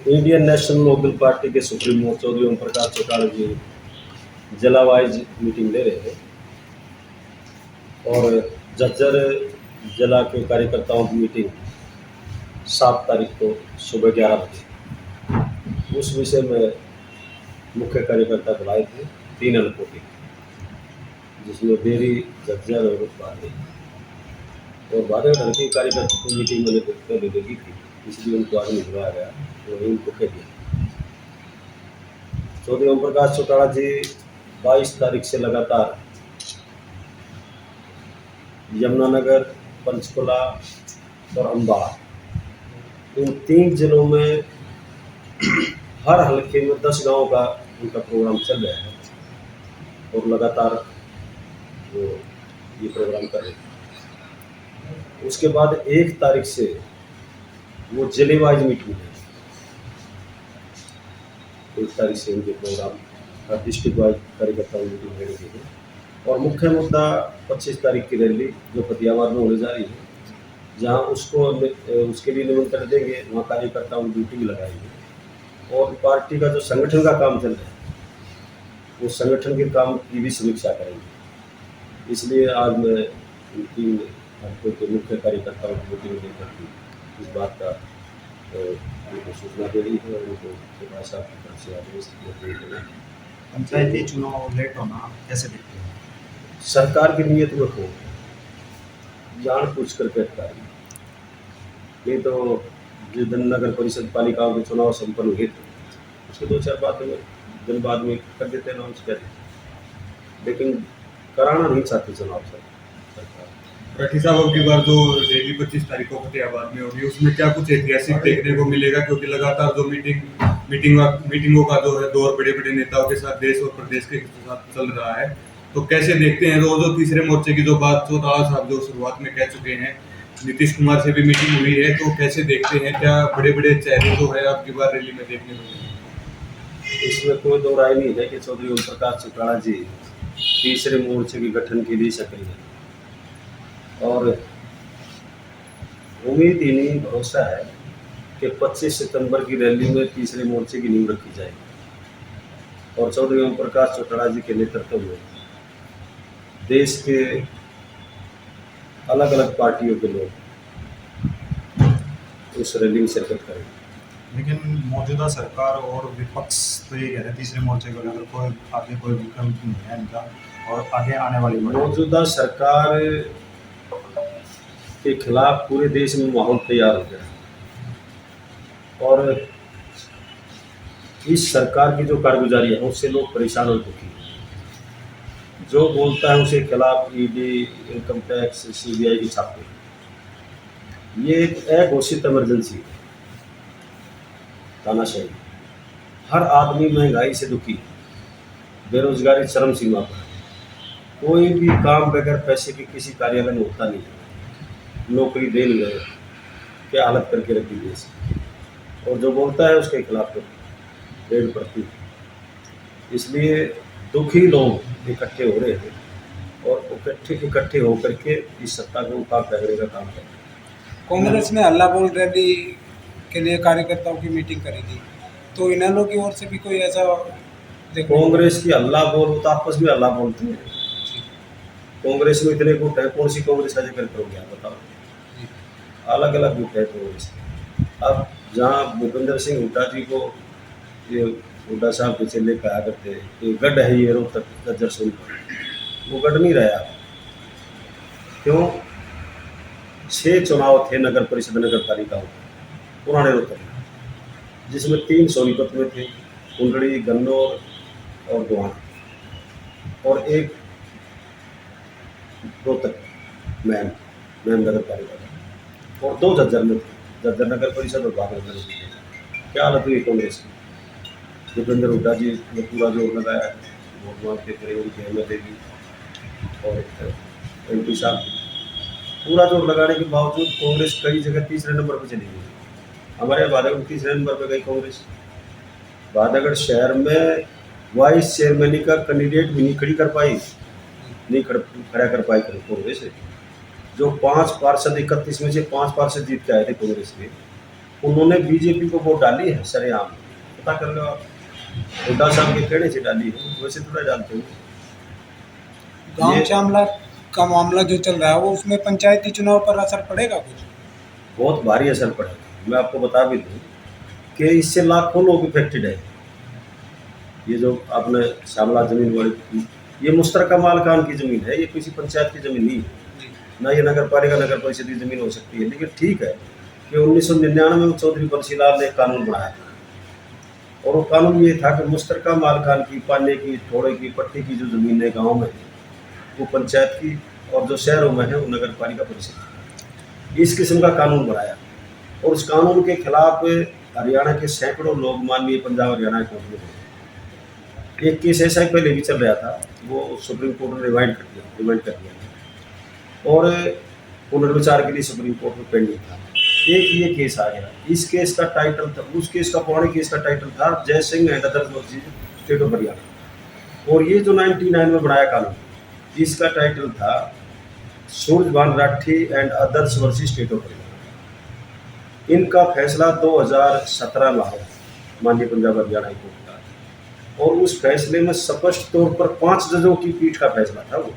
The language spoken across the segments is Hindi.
इंडियन नेशनल लोकदल पार्टी के सुप्रीमो चौधरी ओम प्रकाश चौटाला जी जिला वाइज मीटिंग ले रहे थे और झज्जर जिला के कार्यकर्ताओं की मीटिंग 7 तारीख को सुबह 11 बजे। उस विषय में मुख्य कार्यकर्ता बुलाए थे 3 हलकों के, जिसमें बेरी, झज्जर और बारह हल्के कार्यकर्ता को मीटिंग मैंने पहले लगी थी, इसलिए उनको आज नहीं बुलाया गया। तो वही उनको कह दिया। चौधरी ओम प्रकाश चौटाला जी 22 तारीख से लगातार यमुनानगर, पंचकुला और अम्बाला, इन 3 जिलों में हर हलके में 10 गांवों का उनका प्रोग्राम चल रहा है और लगातार वो ये प्रोग्राम कर रहे हैं। उसके बाद 1 तारीख से वो जिले वाइज मीटिंग है। 1 तारीख से उनके प्रोग्राम डिस्ट्रिक्ट वाइज कार्यकर्ताओं की मीटिंग लेने के लिए, और मुख्य मुद्दा 25 तारीख की रैली जो फतेहाबाद में होने जा रही है, जहां उसके लिए निमंत्रण देंगे, वहाँ कार्यकर्ताओं की ड्यूटी लगाएंगे और पार्टी का जो संगठन का काम चल रहा है वो संगठन के काम की भी समीक्षा करेंगे। इसलिए आज मैं इन 3 हल्कों के मुख्य कार्यकर्ताओं की मीटिंग लेकर इस बात का उनको सूचना दे रही है और उनको भाषा की तरफ से आदेश दिए गए। पंचायती चुनाव लेट होना कैसे देखते हैं? सरकार की नीयत में हो जान पूछ कर कहता है, नहीं तो जिस दिन नगर परिषद पालिकाओं के चुनाव संपन्न हुए थे उसके 2-4 दिन बाद में कर देते अनाउंस कर देते, लेकिन कराना नहीं चाहते चुनाव सरकार। राठी साहब, अब की बार जो रैली 25 तारीख को फतेहाबाद में होगी, उसमें क्या कुछ ऐतिहासिक देखने को मिलेगा? क्योंकि लगातार जो मीटिंगों का जो है दौर बड़े बड़े नेताओं के साथ देश और प्रदेश के साथ चल रहा है, तो कैसे देखते हैं? जो तीसरे मोर्चे की जो बात चौटाला साहब जो शुरुआत में कह चुके हैं, नीतीश कुमार से भी मीटिंग हुई है, तो कैसे देखते हैं? क्या बड़े बड़े चेहरे जो है आपकी बार रैली में देखने को मिलेंगे? इसमें कोई दो राय नहीं है कि चौधरी ओम प्रकाश चौटाला जी तीसरे मोर्चे के गठन के लिए सक्रिय है और उम्मीद ही नहीं, भरोसा है कि 25 सितंबर की रैली में तीसरे मोर्चे की नींव रखी जाएगी और चौधरी ओम प्रकाश चौटाला जी के नेतृत्व में देश के अलग अलग पार्टियों के लोग उस रैली में शिरकत करेंगे। लेकिन मौजूदा सरकार और विपक्ष तो ये कह रहे हैं तीसरे मोर्चे को लेकर कोई विकल्प नहीं है इनका, और आगे आने वाली मौजूदा सरकार के खिलाफ पूरे देश में माहौल तैयार हो गया और इस सरकार की जो कारगुजारी है उससे लोग परेशान और दुखी हैं। जो बोलता है उसके खिलाफ ईडी, इनकम टैक्स, सीबीआई की छापे। ये एक अघोषित इमरजेंसी है, तानाशाही। हर आदमी महंगाई से दुखी, बेरोजगारी चरम सीमा पर, कोई भी काम बगैर पैसे के किसी कार्यालय में होता नहीं है। नौकरी दे नहीं रहे, क्या हालत करके रखी देश, और जो बोलता है उसके खिलाफ तो रेड पड़ती है। इसलिए दुखी लोग इकट्ठे हो रहे हैं और इकट्ठे होकर के इस सत्ता को उखाड़ फेंकने का काम कर रहे हैं। कांग्रेस ने हल्ला बोल रैली के लिए कार्यकर्ताओं की मीटिंग करी थी, तो इन लोगों की ओर से भी कोई ऐसा कांग्रेस की हल्ला बोल तो आपस में हल्ला बोलते हैं। कांग्रेस में इतने गुट है, कौन सी कांग्रेस का जिक्र करोगे आप बताओ? अलग अलग गुट है कांग्रेस। अब जहाँ भूपेंद्र सिंह हुड्डा जी को ये हुड्डा साहब के चेले कहा करते कि गढ़ है ये रोहतक गज्जर सोनीपत, वो गढ़ नहीं रहा। क्यों? 6 चुनाव थे नगर परिषद नगर पालिकाओं पुराने रोहतक में, जिसमें 3 सोनीपत में थे, कुंडड़ी, गन्नौर और गोहाना, और 1 रोहतक मैम नगर पालिका और 2 झज्जर में थे, झज्जर नगर परिषद और बागल नगर परिषद। क्या हालत हुई कांग्रेस की? भूपेंद्र हुड्डा जी ने पूरा जोर लगाया है, वोट मांगते थे उनकी अहमियत देगी, और MP साहब पूरा जोर लगाने के बावजूद कांग्रेस कई जगह तीसरे नंबर पर चली गई। हमारे बादागढ़ तीसरे नंबर पर गई कांग्रेस। बादागढ़ शहर में वाइस चेयरमैन का कैंडिडेट भी नहीं खड़ा कर पाई कांग्रेस। जो 5 पार्षद 31 में से 5 पार्षद जीत के आए थे कांग्रेस के, उन्होंने बीजेपी को वोट डाली है सरेआम, पता कर लो आप। हुड्डा साहब के कहने से डाली है, वैसे थोड़ा जानते हो। गांव ये- चामला का मामला जो चल रहा है वो उसमें पंचायती चुनाव पर असर पड़ेगा कुछ? बहुत भारी असर पड़ेगा। मैं आपको बता भी दूँ कि इससे लाखों लोग इफेक्टेड है। ये जो आपने श्यामला जमीन वाली, ये मुश्तरका मालकान की ज़मीन है, ये किसी पंचायत की ज़मीन नहीं है, ना ये नगर पालिका नगर परिषद की ज़मीन हो सकती है। लेकिन ठीक है कि 1999 में चौधरी बंसी लाल ने एक कानून बनाया था, और वो कानून ये था कि मुश्तरका मालकान की, पाने की, थोड़े की, पट्टे की जो ज़मीन है गाँव में वो पंचायत की, और जो शहरों में है वो नगर पालिका परिषद की। इस किस्म का कानून बनाया, और उस कानून के खिलाफ हरियाणा के सैकड़ों लोग माननीय पंजाब हरियाणा कोर्ट में गए। एक केस ऐसा ही पहले भी चल रहा था, वो सुप्रीम कोर्ट ने रिमाइंड कर दिया और पुनर्विचार के लिए सुप्रीम कोर्ट में पेंडिंग था। एक ये केस आ गया। इस केस का टाइटल था, उस केस का पौने केस का टाइटल था जय Singh and others versus state of Haryana, और ये जो 99 में बनाया कानून, इसका टाइटल था Surajbhan Rathi and others versus state of Haryana. इनका फैसला 2017 में आया माननीय पंजाब हरियाणा हाई कोर्ट का, और उस फैसले में स्पष्ट तौर पर 5 जजों की पीठ का फैसला था वो,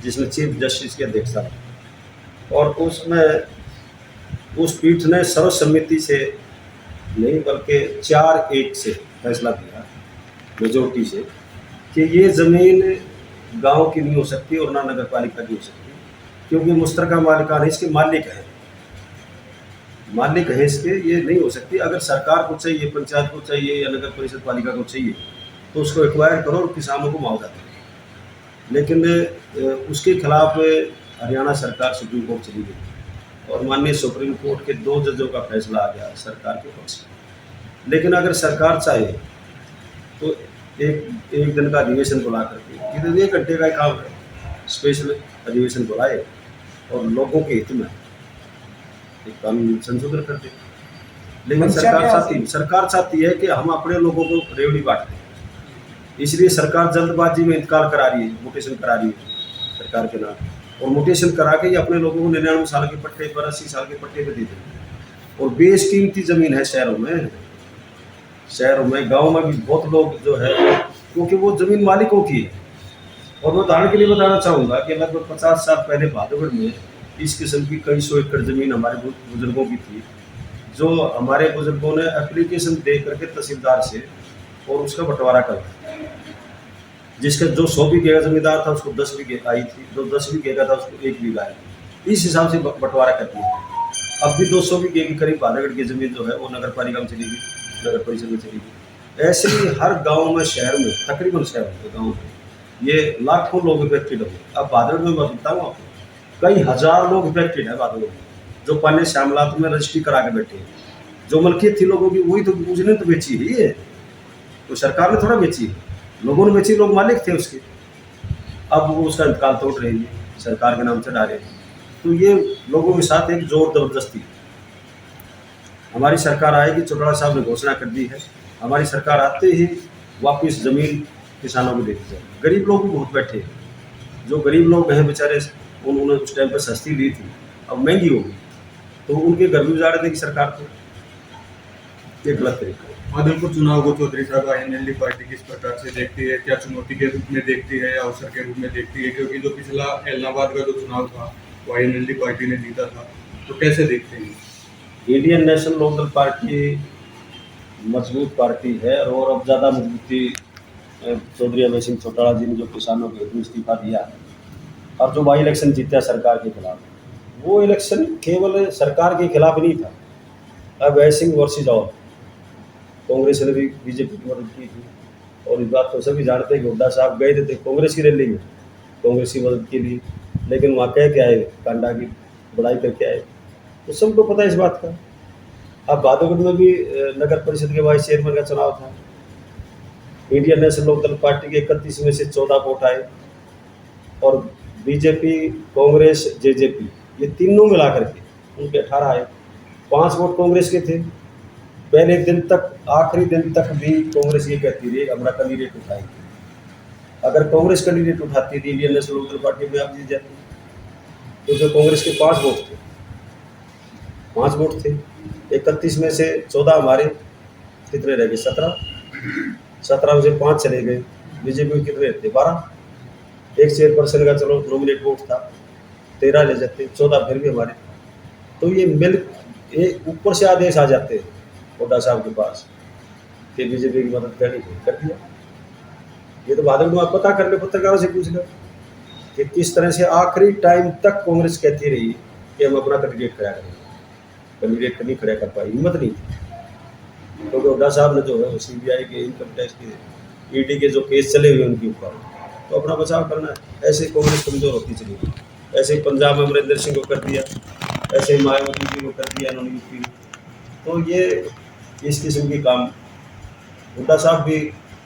जिसमें चीफ जस्टिस की अध्यक्षता थी, और उसमें उस पीठ ने सर्वसम्मति से नहीं बल्कि 4-1 से फैसला दिया, मेजोरिटी से, कि ये ज़मीन गांव की नहीं हो सकती और ना नगर पालिका की हो सकती, क्योंकि मुश्तरका मालिकान है, इसके मालिक है इसके, ये नहीं हो सकती। अगर सरकार को चाहिए, पंचायत को चाहिए या नगर परिषद पालिका को चाहिए तो उसको एक्वायर करो और किसानों को मुआवजा दो। लेकिन उसके खिलाफ हरियाणा सरकार सुप्रीम कोर्ट चली गई, और माननीय सुप्रीम कोर्ट के 2 जजों का फैसला आ गया सरकार के पक्ष में। लेकिन अगर सरकार चाहे तो एक दिन का अधिवेशन बुला करके, इधर 1 घंटे का काम है, स्पेशल अधिवेशन बुलाए और लोगों के हित में एक कानून संशोधन कर दे। लेकिन मंशा सरकार चाहती है कि हम अपने लोगों को रेवड़ी बांट दें, इसलिए सरकार जल्दबाजी में इंतकाल करा रही है, म्यूटेशन करा रही है सरकार के नाम, और म्यूटेशन करा के ये अपने लोगों को 99 साल के पट्टे पर, 80 साल के पट्टे पर दे देंगे। और बेशकीमती ज़मीन है शहरों में, गाँव में भी बहुत लोग जो है, क्योंकि वो ज़मीन मालिकों की है। और मैं उदाहरण के लिए बताना चाहूँगा कि लगभग 50 साल पहले भादोगढ़ में इस किस्म की कई सौ एकड़ ज़मीन हमारे बुजुर्गों की थी, जो हमारे बुजुर्गों ने एप्लीकेशन दे करके तहसीलदार से और उसका बंटवारा कर दिया। जिसका जो 100 बीघे का जमींदार था उसको 10 बीघे आई थी, जो 10 बीघे का था उसको 1 बीघा आई। इस हिसाब से बंटवारा कर दिया। अब भी 200 बीघे के करीब भादोगढ़ की ज़मीन जो है वो नगर पालिका में चली गई, नगर परिषद में चली गई। ऐसे ही हर गाँव में, शहर में, तकरीबन शहर में, गाँव में ये लाखों लोग इफेक्टेड हो गए। अब भादोगढ़ में मैं बताऊँ आपको, कई हज़ार लोग इफेक्टेड है भादोगढ़ में, जो पहले श्यामलात में रजिस्ट्री करा के बैठे हैं। जो मलकियत थी लोगों की, वही तो उसने तो बेची है, ये तो सरकार ने थोड़ा बेची है, लोगों ने बेची, लोग मालिक थे उसके। अब वो उसका इंतकाल तोड़ रहे हैं, सरकार के नाम से डाले। तो ये लोगों के साथ एक जोर जबरदस्ती। हमारी सरकार आएगी, चौटाला साहब ने घोषणा कर दी है, हमारी सरकार आते ही वापस ज़मीन किसानों को दे दी जाए। गरीब लोग भी बहुत बैठे हैं, जो गरीब लोग हैं बेचारे, उन्होंने उस टाइम पर सस्ती ली थी, अब महंगी होगी, तो उनके घर भी उजाड़ देगी सरकार को। ये गलत तरीका है। माधवपुर चुनाव को चौधरी साहब आईएनएलडी पार्टी किस प्रकार से देखती है? क्या चुनौती के रूप में देखती है या अवसर के रूप में देखती है? क्योंकि जो पिछला इलाहाबाद का जो चुनाव था वो आईएनएलडी पार्टी ने जीता था, तो कैसे देखते हैं? इंडियन नेशनल लोकदल पार्टी मजबूत पार्टी है, और अब ज़्यादा मजबूती चौधरी अभय सिंह चौटाला जी ने जो किसानों के हित में इस्तीफा दिया और जो बाई इलेक्शन जीता सरकार के खिलाफ, वो इलेक्शन केवल सरकार के खिलाफ नहीं था। अभय सिंह वर्सेस ऑल, कांग्रेस ने भी बीजेपी की मदद की थी, और इस बात को सभी जानते हैं कि हुड्डा साहब गए थे कांग्रेस की रैली में कांग्रेस की मदद के लिए, लेकिन वहाँ कह के आए, कांडा की बड़ाई करके आए, तो सबको पता है इस बात का। अब भादोगढ़ में भी नगर परिषद के वाइस चेयरमैन का चुनाव था। इंडियन नेशनल लोकदल पार्टी के 31 में से 14 वोट आए, और बीजेपी, कांग्रेस, जेजेपी ये तीनों मिला करके उनके 18 आए। 5 वोट कांग्रेस के थे। पहले दिन तक, आखिरी दिन तक भी कांग्रेस ये कहती रही हमारा कैंडिडेट उठाएगी। अगर कांग्रेस कैंडिडेट उठाती थी इंडियन नेशनल लोकदल पार्टी में आप जीत जाती, क्योंकि कांग्रेस के 5 वोट थे, 5 वोट थे। 31 में से 14 हमारे, कितने रह गए? 17 में से 5 चले गए। बीजेपी के कितने थे? 12। एक चेयरपर्सन का चलो नॉमिनेट वोट था, 13 ले जाते, 14 फिर भी हमारे। तो ये ऊपर से आदेश आ जाते हैं हुड्डा साहब के पास कि बीजेपी की मदद करनी है, कर दिया। ये तो बाद में आप पता कर ले, पत्रकारों से पूछ लो कि किस तरह से आखिरी टाइम तक कांग्रेस कहती रही कि हम अपना कैंडिडेट खड़ा करेंगे। कैंडिडेट नहीं खड़ा कर पाई, हिम्मत नहीं थी, क्योंकि हुड्डा साहब ने जो है CBI के, इनकम टैक्स के, ED के जो केस चले हुए उनके ऊपर, तो अपना बचाव करना है। ऐसे कांग्रेस कमजोर होती चली गई। ऐसे ही पंजाब में अमरिंदर सिंह को कर दिया, ऐसे ही मायावती जी को कर दिया इन्होंने यूपी में। तो ये इस किस्म की काम हुड्डा साहब भी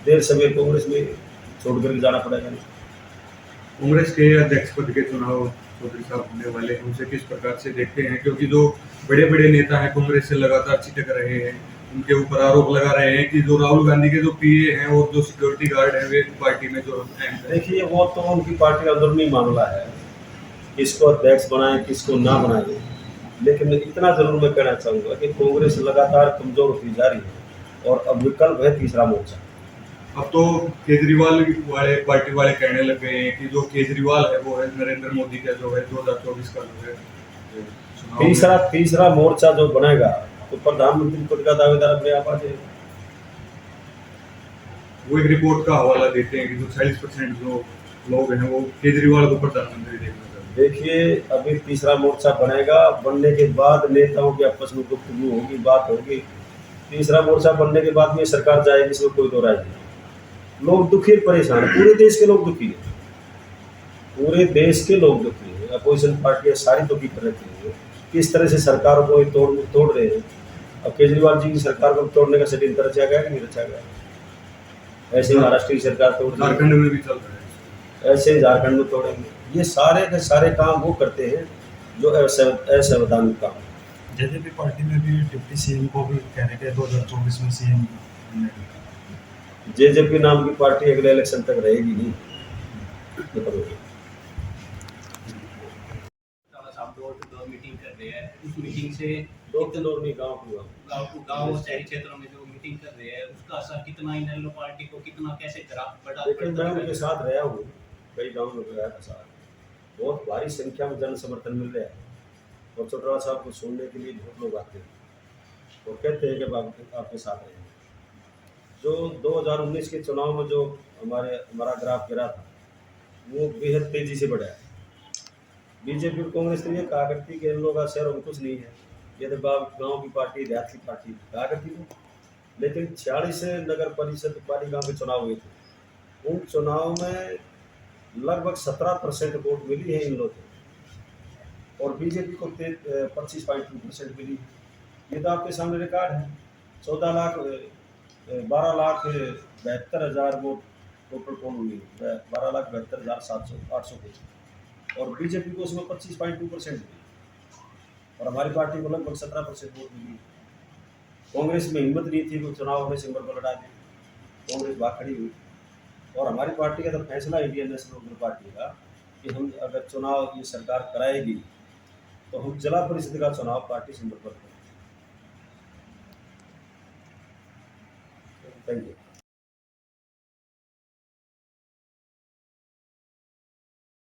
देर सवेर कांग्रेस में छोड़ कर जाना पड़ेगा। कांग्रेस के अध्यक्ष पद के चुनाव चौधरी साहब होने वाले हैं, उसे किस प्रकार से देखते हैं? क्योंकि जो बड़े बड़े नेता हैं कांग्रेस से लगातार छिटक रहे हैं, उनके ऊपर आरोप लगा रहे हैं कि जो राहुल गांधी के जो PA हैं और जो सिक्योरिटी गार्ड हैं वे पार्टी में जो देखिए, वो तो उनकी पार्टी का अंदरूनी मामला है, किसको अध्यक्ष बनाए किसको ना बनाए। लेकिन इतना जरूर मैं कहना चाहूँगा कि कांग्रेस लगातार कमजोर होती जा रही है और अब विकल्प है तीसरा मोर्चा। अब तो केजरीवाल वाले पार्टी वाले कहने लग गए हैं कि जो केजरीवाल है वो है नरेंद्र मोदी का जो है 2024 का जो है चुनाव में। तीसरा मोर्चा जो बनेगा तो प्रधानमंत्री पद का दावेदार अपने आप आ जाएगा। वो एक रिपोर्ट का हवाला देते हैं कि जो 40% जो लोग हैं वो केजरीवाल को प्रधानमंत्री देखना चाहते हैं। देखिए, अभी तीसरा मोर्चा बनेगा, बनने के बाद नेताओं की आपस में गुफ्तगू होगी, बात होगी। तीसरा मोर्चा बनने के बाद में सरकार जाएगी, इसमें कोई दो राय नहीं। लोग दुखी और परेशान हैं, पूरे देश के लोग दुखी हैं, पूरे देश के लोग दुखी हैं। अपोजिशन पार्टियां सारी दुखी कर रखी हैं, किस तरह से सरकारों को तोड़ रहे हैं। अब केजरीवाल जी की सरकार को तोड़ने का षड्यंत्र रचा गया कि नहीं रचा गया? ऐसे ही महाराष्ट्र की सरकार तोड़ दी, झारखंड में भी चल रहा है। ऐसे ही झारखंड में तोड़ेंगे। ये सारे के सारे काम वो करते हैं जो असंवैधानिक काम। जेजेपी पार्टी में भी डिप्टी CM को भी कह रहे थे 2024 में CM बनने की। जेजेपी नाम की पार्टी अगले इलेक्शन तक रहेगी नहीं, आप डोर टू डोर मीटिंग कर रहे हैं, उस मीटिंग से डोर नहीं, गाँव की गाँव और शहरी क्षेत्रों में जो मीटिंग कर रहे हैं उसका असर कितना इनेलो पार्टी को कितना कैसे बढ़ा? लेकिन मैं उनके साथ रहा हूँ, कई गाँव में गया था साथ, बहुत भारी संख्या में जन समर्थन मिल रहा है और चौटाला साहब को सुनने के लिए बहुत लोग आते हैं और कहते हैं कि आपके साथ रहेंगे। जो 2019 के चुनाव में जो हमारा ग्राफ गिरा था वो बेहद तेजी से बढ़ा है। बीजेपी और कांग्रेस तो ये कहा करती कि इन लोगों का शहरों में कुछ नहीं है, ये तो गाँव की पार्टी, देहात की पार्टी कहा करती थी। लेकिन 46 नगर परिषद पालिकाओं के चुनाव हुए थे, उन चुनाव में लगभग 17% वोट मिली है इन लोगों को और बीजेपी को 25.2% मिली। ये तो आपके सामने रिकॉर्ड है। 12,72,हज़ार वोट टोटल पोल हुई, 12,72,800 के, और बीजेपी को उसमें 25.2% मिली और हमारी पार्टी को लगभग 17% वोट मिली। कांग्रेस में हिम्मत नहीं थी कि चुनाव में सिंबल पर लड़ा दी, कांग्रेस भाग खड़ी हुई और हमारी पार्टी का तो फैसला इंडियन नेशनल पार्टी का कि हम अगर चुनाव ये सरकार कराएगी तो हम जिला परिषद का चुनाव पार्टी सिंबल पर करेंगे। Thank you.